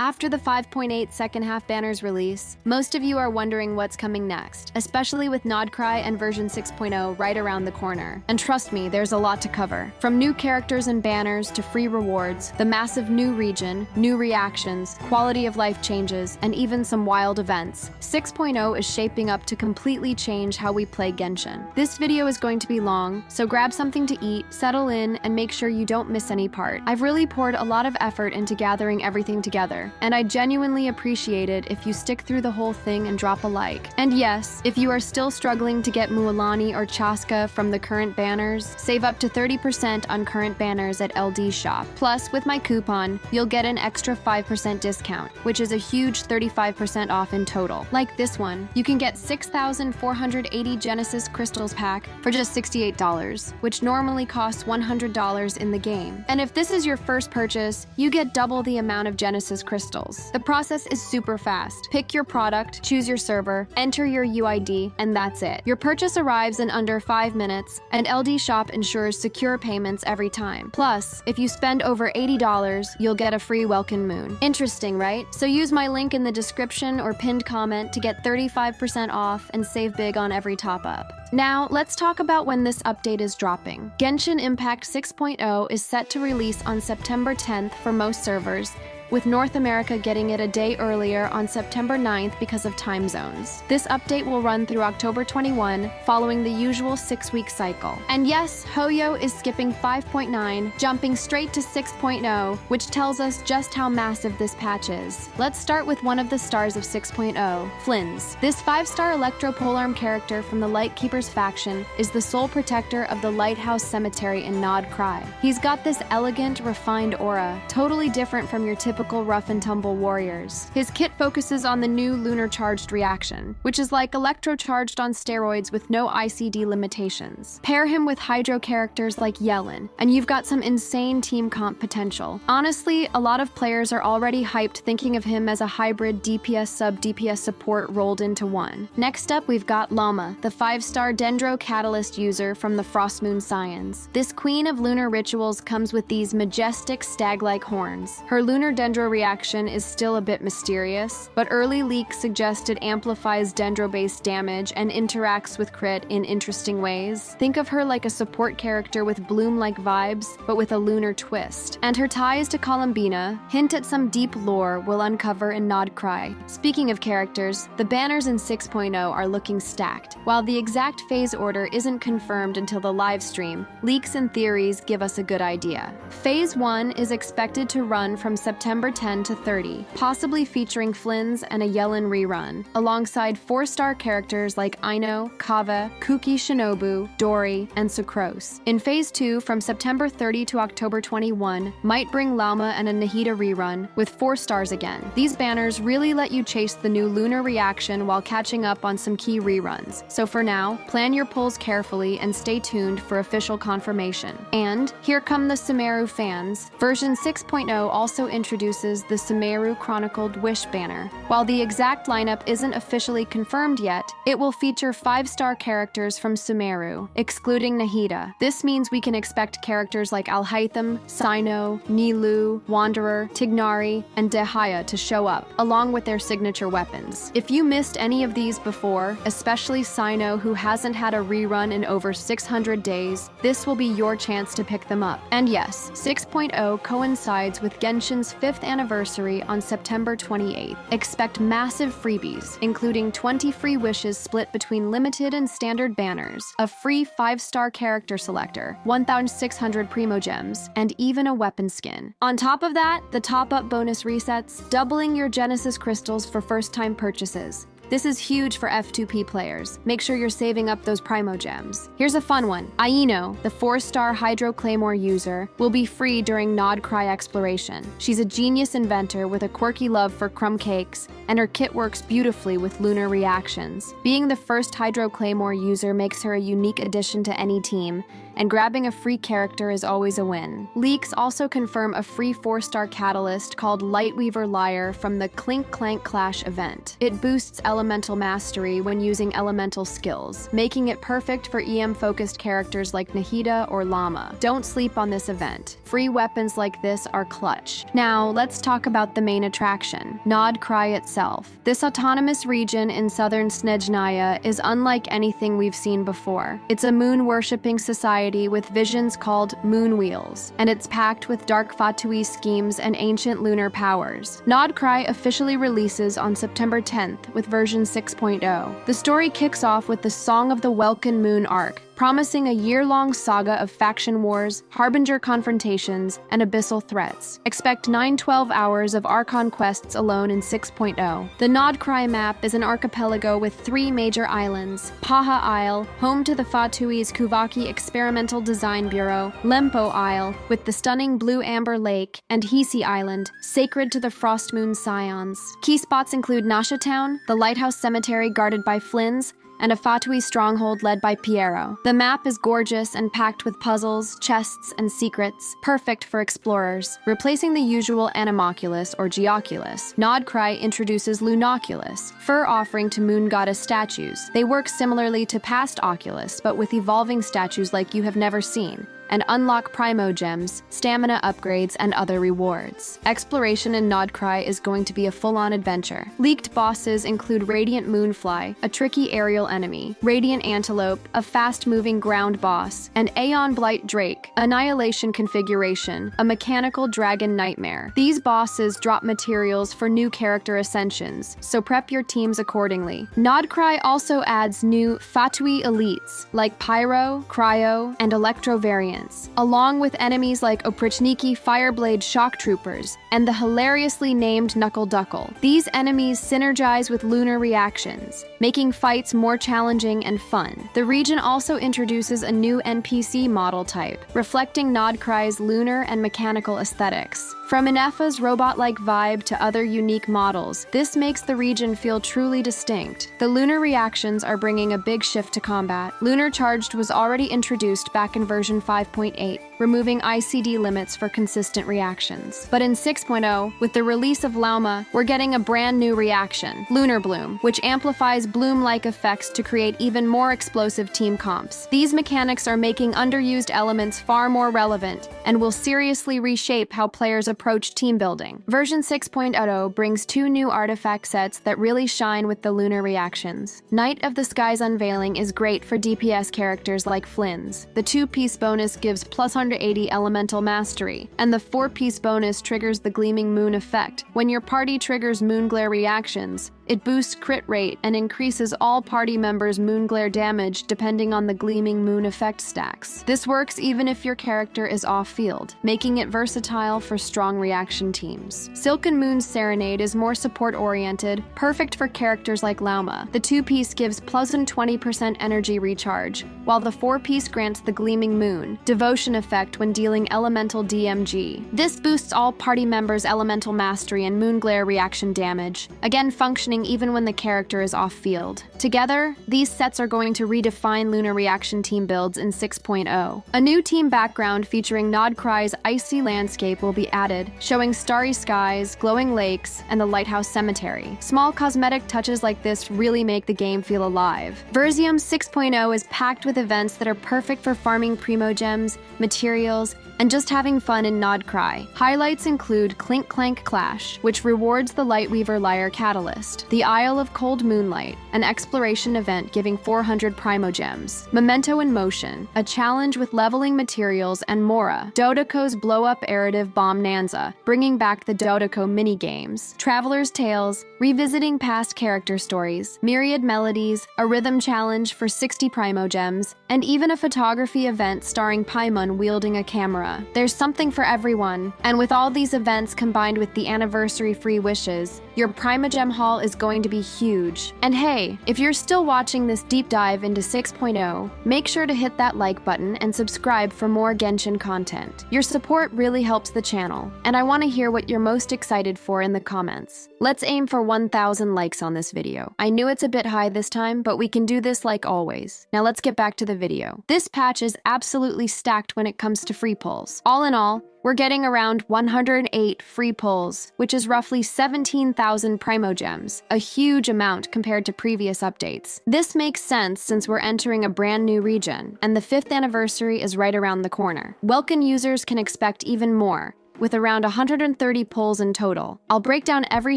After the 5.8 second half banner's release, most of you are wondering what's coming next, especially with Nodkrai and version 6.0 right around the corner. And trust me, there's a lot to cover. From new characters and banners to free rewards, the massive new region, new reactions, quality of life changes, and even some wild events, 6.0 is shaping up to completely change how we play Genshin. This video is going to be long, so grab something to eat, settle in, and make sure you don't miss any part. I've really poured a lot of effort into gathering everything together, and I genuinely appreciate it if you stick through the whole thing and drop a like. And yes, if you are still struggling to get Mualani or Chaska from the current banners, save up to 30% on current banners at LDShop. Plus, with my coupon, you'll get an extra 5% discount, which is a huge 35% off in total. Like this one, you can get 6,480 Genesis Crystals pack for just $68, which normally costs $100 in the game. And if this is your first purchase, you get double the amount of Genesis Crystals. The process is super fast. Pick your product, choose your server, enter your UID, and that's it. Your purchase arrives in under 5 minutes, and LDShop ensures secure payments every time. Plus, if you spend over $80, you'll get a free welkin moon. Interesting, right? So use my link in the description or pinned comment to get 35% off and save big on every top-up. Now, let's talk about when this update is dropping. Genshin Impact 6.0 is set to release on September 10th for most servers, with North America getting it a day earlier on September 9th because of time zones. This update will run through October 21, following the usual 6-week cycle. And yes, Hoyo is skipping 5.9, jumping straight to 6.0, which tells us just how massive this patch is. Let's start with one of the stars of 6.0, Flins. This 5-star Electro-Polearm character from the Lightkeepers faction is the sole protector of the Lighthouse Cemetery in Nodkrai. He's got this elegant, refined aura, totally different from your typical rough-and-tumble warriors. His kit focuses on the new lunar charged reaction, which is like electro-charged on steroids with no ICD limitations. Pair him with hydro characters like Yellen, and you've got some insane team comp potential. Honestly, a lot of players are already hyped thinking of him as a hybrid DPS sub-DPS support rolled into one. Next up, we've got Lauma, the 5-star Dendro Catalyst user from the Frostmoon Scions. This queen of lunar rituals comes with these majestic stag-like horns. Her lunar Dendro reaction is still a bit mysterious, but early leaks suggest it amplifies Dendro-based damage and interacts with crit in interesting ways. Think of her like a support character with Bloom-like vibes, but with a lunar twist. And her ties to Columbina hint at some deep lore we'll uncover in Nodkrai. Speaking of characters, the banners in 6.0 are looking stacked. While the exact phase order isn't confirmed until the live stream, leaks and theories give us a good idea. Phase 1 is expected to run from September 10 to 30, possibly featuring Flins and a Yellen rerun, alongside 4-star characters like Aino, Kava, Kuki Shinobu, Dori, and Sucrose. In Phase 2, from September 30 to October 21, might bring Lauma and a Nahida rerun, with 4 stars again. These banners really let you chase the new lunar reaction while catching up on some key reruns. So for now, plan your pulls carefully and stay tuned for official confirmation. And here come the Sumeru fans. Version 6.0 also introduces the Sumeru Chronicled Wish banner. While the exact lineup isn't officially confirmed yet, it will feature 5-star characters from Sumeru, excluding Nahida. This means we can expect characters like Alhaitham, Sino, Nilou, Wanderer, Tignari, and Dehaya to show up, along with their signature weapons. If you missed any of these before, especially Sino, who hasn't had a rerun in over 600 days, this will be your chance to pick them up. And yes, 6.0 coincides with Genshin's 5th anniversary on September 28th. Expect massive freebies, including 20 free wishes split between limited and standard banners, a free 5-star character selector, 1,600 primogems, and even a weapon skin. On top of that, the top-up bonus resets, doubling your Genesis crystals for first-time purchases. This is huge for F2P players. Make sure you're saving up those primogems. Here's a fun one. Aino, the 4-star Hydro Claymore user, will be free during Nodkrai exploration. She's a genius inventor with a quirky love for crumb cakes, and her kit works beautifully with lunar reactions. Being the first Hydro Claymore user makes her a unique addition to any team, and grabbing a free character is always a win. Leaks also confirm a free 4-star catalyst called Lightweaver Lyre from the Clink Clank Clash event. It boosts elemental mastery when using elemental skills, making it perfect for EM-focused characters like Nahida or Lauma. Don't sleep on this event. Free weapons like this are clutch. Now, let's talk about the main attraction, Nodkrai itself. This autonomous region in southern Snezhnaya is unlike anything we've seen before. It's a moon-worshipping society with visions called moon wheels, and it's packed with dark Fatui schemes and ancient lunar powers. Nodkrai officially releases on September 10th with version 6.0. The story kicks off with the Song of the Welkin Moon arc, promising a year-long saga of faction wars, harbinger confrontations, and abyssal threats. Expect 9-12 hours of Archon quests alone in 6.0. The Nodkrai map is an archipelago with 3 major islands: Paha Isle, home to the Fatui's Kuvaki Experimental Design Bureau, Lempo Isle, with the stunning Blue-Amber Lake, and Hisi Island, sacred to the Frostmoon Scions. Key spots include Nasha Town, the Lighthouse Cemetery guarded by Flins, and a Fatui stronghold led by Piero. The map is gorgeous and packed with puzzles, chests, and secrets, perfect for explorers. Replacing the usual Animoculus or Geoculus, Nodkrai introduces Lunoculus, fur offering to moon goddess statues. They work similarly to past Oculus, but with evolving statues like you have never seen, and unlock primogems, stamina upgrades, and other rewards. Exploration in Nodkrai is going to be a full-on adventure. Leaked bosses include Radiant Moonfly, a tricky aerial enemy, Radiant Antelope, a fast-moving ground boss, and Aeon Blight Drake, Annihilation Configuration, a mechanical dragon nightmare. These bosses drop materials for new character ascensions, so prep your teams accordingly. Nodkrai also adds new Fatui elites, like Pyro, Cryo, and Electro variants, along with enemies like Oprichniki Fireblade Shock Troopers and the hilariously named Knuckle Duckle. These enemies synergize with lunar reactions, making fights more challenging and fun. The region also introduces a new NPC model type, reflecting Nodkrai's lunar and mechanical aesthetics. From Inefa's robot-like vibe to other unique models, this makes the region feel truly distinct. The lunar reactions are bringing a big shift to combat. Lunar Charged was already introduced back in version 5.8, removing ICD limits for consistent reactions. But in 6.0, with the release of Lauma, we're getting a brand new reaction, Lunar Bloom, which amplifies bloom-like effects to create even more explosive team comps. These mechanics are making underused elements far more relevant and will seriously reshape how players approach team building. Version 6.0 brings 2 new artifact sets that really shine with the lunar reactions. Night of the Sky's unveiling is great for DPS characters like Flins. The 2-piece bonus gives plus 180 elemental mastery, and the 4-piece bonus triggers the Gleaming Moon effect. When your party triggers Moonglare reactions, it boosts crit rate and increases all party members' Moonglare damage depending on the Gleaming Moon effect stacks. This works even if your character is off-field, making it versatile for strong reaction teams. Silken Moon's Serenade is more support-oriented, perfect for characters like Lauma. The 2-piece gives plus 20% energy recharge, while the 4-piece grants the Gleaming Moon devotion effect when dealing elemental DMG. This boosts all party members' elemental mastery and Moonglare reaction damage, again functioning even when the character is off-field. Together, these sets are going to redefine lunar reaction team builds in 6.0. A new team background featuring Nodkrai's icy landscape will be added, showing starry skies, glowing lakes, and the Lighthouse Cemetery. Small cosmetic touches like this really make the game feel alive. Verzium 6.0 is packed with events that are perfect for farming primogems, materials, and just having fun in Nodkrai. Highlights include Clink Clank Clash, which rewards the Lightweaver Lyre Catalyst, the Isle of Cold Moonlight, an exploration event giving 400 primogems, Memento in Motion, a challenge with leveling materials, and Mora, Dodoco's blow-up aerative bomb Nanza, bringing back the Dodoco minigames, Traveler's Tales, revisiting past character stories, Myriad Melodies, a rhythm challenge for 60 primogems, and even a photography event starring Paimon wielding a camera. genre. There's something for everyone, and with all these events combined with the anniversary free wishes, your primogem haul is going to be huge. And hey, if you're still watching this deep dive into 6.0, make sure to hit that like button and subscribe for more Genshin content. Your support really helps the channel, and I want to hear what you're most excited for in the comments. Let's aim for 1,000 likes on this video. I knew it's a bit high this time, but we can do this like always. Now let's get back to the video. This patch is absolutely stacked when it comes to free pulls. All in all, we're getting around 108 free pulls, which is roughly 17,000 primogems, a huge amount compared to previous updates. This makes sense since we're entering a brand new region, and the 5th anniversary is right around the corner. Welkin users can expect even more, with around 130 pulls in total. I'll break down every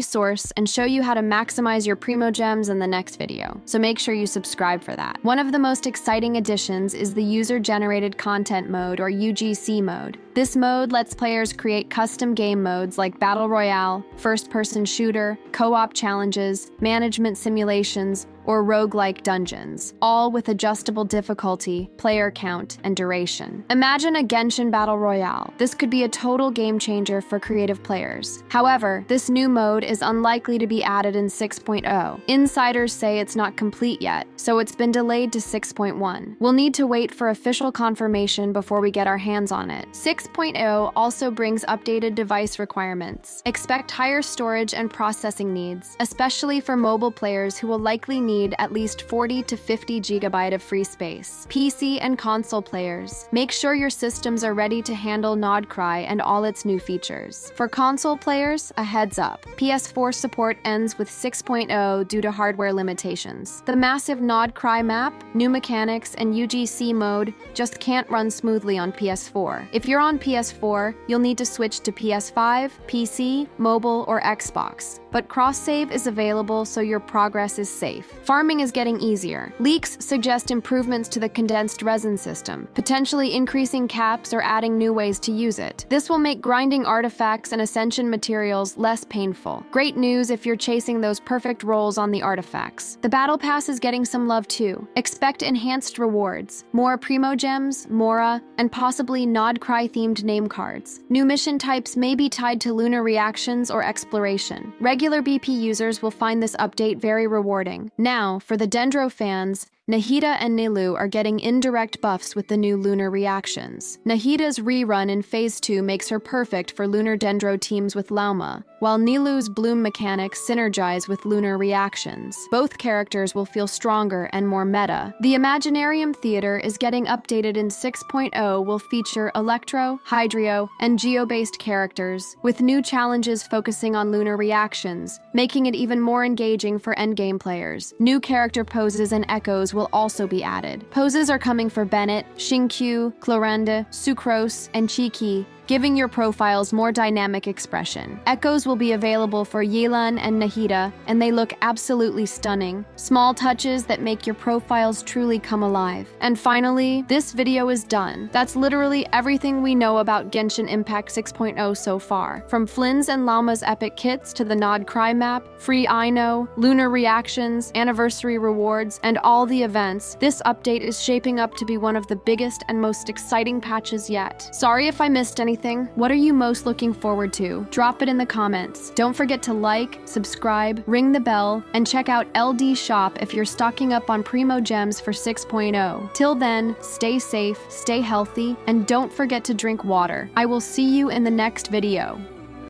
source and show you how to maximize your primogems in the next video, so make sure you subscribe for that. One of the most exciting additions is the user-generated content mode, or UGC mode. This mode lets players create custom game modes like Battle Royale, first-person shooter, co-op challenges, management simulations, or roguelike dungeons, all with adjustable difficulty, player count, and duration. Imagine a Genshin Battle Royale. This could be a total game changer for creative players. However, this new mode is unlikely to be added in 6.0. Insiders say it's not complete yet, so it's been delayed to 6.1. We'll need to wait for official confirmation before we get our hands on it. 6.0 also brings updated device requirements. Expect higher storage and processing needs, especially for mobile players who will likely need at least 40 to 50 GB of free space. PC and console players, make sure your systems are ready to handle Nodkrai and all its new features. For console players, a heads up. PS4 support ends with 6.0 due to hardware limitations. The massive Nodkrai map, new mechanics, and UGC mode just can't run smoothly on PS4. If you're on PS4, you'll need to switch to PS5, PC, mobile, or Xbox. But cross-save is available so your progress is safe. Farming is getting easier. Leaks suggest improvements to the condensed resin system, potentially increasing caps or adding new ways to use it. This will make grinding artifacts and ascension materials less painful. Great news if you're chasing those perfect rolls on the artifacts. The battle pass is getting some love too. Expect enhanced rewards, more primogems, Mora, and possibly Nodkrai-themed name cards. New mission types may be tied to lunar reactions or exploration. Regular BP users will find this update very rewarding. Now, for the Dendro fans, Nahida and Nilou are getting indirect buffs with the new lunar reactions. Nahida's rerun in Phase 2 makes her perfect for lunar Dendro teams with Lauma, while Nilou's bloom mechanics synergize with lunar reactions. Both characters will feel stronger and more meta. The Imaginarium theater is getting updated in 6.0 will feature Electro, Hydrio, and Geo-based characters, with new challenges focusing on lunar reactions, making it even more engaging for endgame players. New character poses and echos will also be added. Poses are coming for Bennett, Xingqiu, Clorinde, Sucrose, and Chiki, giving your profiles more dynamic expression. Echoes will be available for Yelan and Nahida, and they look absolutely stunning. Small touches that make your profiles truly come alive. And finally, this video is done. That's literally everything we know about Genshin Impact 6.0 so far. From Flins and Lauma's epic kits to the Nodkrai map, free Aino, lunar reactions, anniversary rewards, and all the events, this update is shaping up to be one of the biggest and most exciting patches yet. Sorry if I missed anything. What are you most looking forward to? Drop it in the comments. Don't forget to like, subscribe, ring the bell, and check out LDShop if you're stocking up on primogems for 6.0. Till then, stay safe, stay healthy, and don't forget to drink water. I will see you in the next video.